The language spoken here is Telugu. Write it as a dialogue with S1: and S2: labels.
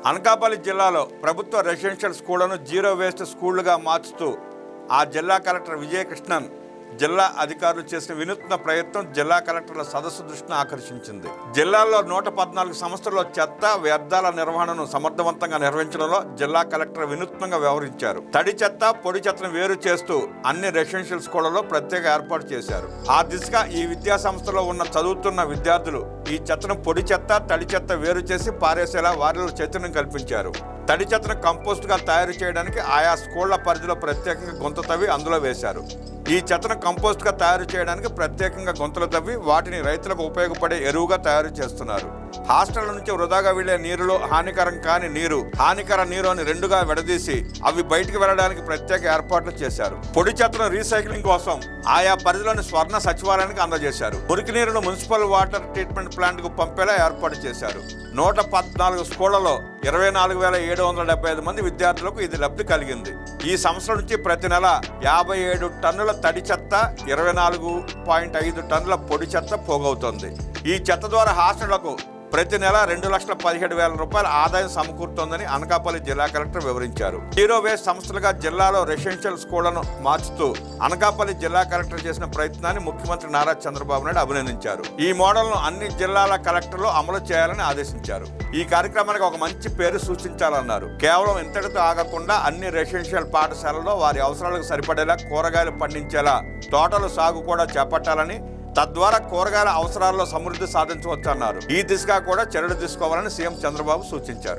S1: అనకాపల్లి జిల్లాలో ప్రభుత్వ రెసిడెన్షియల్ స్కూళ్లను జీరో వేస్ట్ స్కూళ్లుగా మార్చుతూ ఆ జిల్లా కలెక్టర్ విజయకృష్ణన్ జిల్లా అధికారులు చేసిన వినూత్న ప్రయత్నం జిల్లా కలెక్టర్ల సదస్సు దృష్టిని ఆకర్షించింది. జిల్లాలో 114 సంస్థల్లో చెత్త వ్యర్థాల నిర్వహణను సమర్థవంతంగా నిర్వహించడంలో జిల్లా కలెక్టర్ వినూత్నంగా వ్యవహరించారు. తడి చెత్త పొడి చెత్తను వేరు చేస్తూ అన్ని రెసిడెన్షియల్ స్కూళ్లలో ప్రత్యేక ఏర్పాటు చేశారు. ఆ దిశగా ఈ విద్యా సంస్థలో చదువుతున్న విద్యార్థులు ఈ చెత్తను పొడి చెత్త తడి చెత్త వేరు చేసి పారేసేలా వారిలో చైతన్యం కల్పించారు. తడి చెత్తను కంపోస్ట్ గా తయారు చేయడానికి ఆయా స్కూళ్ల పరిధిలో ప్రత్యేకంగా గుంత తవ్వి అందులో వేశారు. ఈ చెత్తను కంపోస్ట్ గా తయారు చేయడానికి ప్రత్యేకంగా గుంతలు తవ్వి వాటిని రైతులకు ఉపయోగపడే ఎరువుగా తయారు చేస్తున్నారు. హాస్టల్ నుంచి వృధాగా వెళ్లే నీరులో హానికరం కాని నీరు, హానికర నీరు అని రెండుగా విడదీసి అవి బయటికి వెళ్లడానికి ప్రత్యేక ఏర్పాట్లు చేశారు. పొడి చెత్తను రీసైక్లింగ్ కోసం ఆయా పరిధిలోని స్వర్ణ సచివాలయానికి అందజేశారు. మురికి నీరును మున్సిపల్ వాటర్ ట్రీట్మెంట్ ప్లాంట్ కు పంపేలా ఏర్పాటు చేశారు. 114 స్కూళ్లలో 24,775 మంది విద్యార్థులకు ఇది లబ్ధి కలిగింది. ఈ సంవత్సరం నుంచి ప్రతి నెల 57 టన్నుల తడి చెత్త, 24.5 టన్నుల పొడి చెత్త పోగవుతోంది. ఈ చెత్త ద్వారా హాస్టళ్లకు ప్రతి నెల 2,17,000 రూపాయల ఆదాయం సమకూరుతోందని అనకాపల్లి జిల్లా కలెక్టర్ వివరించారు. జీరో వేస్ట్ సంస్థలుగా జిల్లాలో రెసిడెన్షియల్ స్కూళ్లను మార్చుతూ అనకాపల్లి జిల్లా కలెక్టర్ చేసిన ప్రయత్నాన్ని ముఖ్యమంత్రి నారా చంద్రబాబు నాయుడు అభినందించారు. ఈ మోడల్ను అన్ని జిల్లాల కలెక్టర్లు అమలు చేయాలని ఆదేశించారు. ఈ కార్యక్రమానికి ఒక మంచి పేరు సూచించాలన్నారు. కేవలం ఇంతటితో ఆగకుండా అన్ని రెసిడెన్షియల్ పాఠశాలల్లో వారి అవసరాలకు సరిపడేలా కూరగాయలు పండించేలా తోటల సాగు కూడా చేపట్టాలని, తద్వారా కూరగాయల అవసరాల్లో సమృద్ధి సాధించవచ్చన్నారు. ఈ దిశగా కూడా చర్యలు తీసుకోవాలని సీఎం చంద్రబాబు సూచించారు.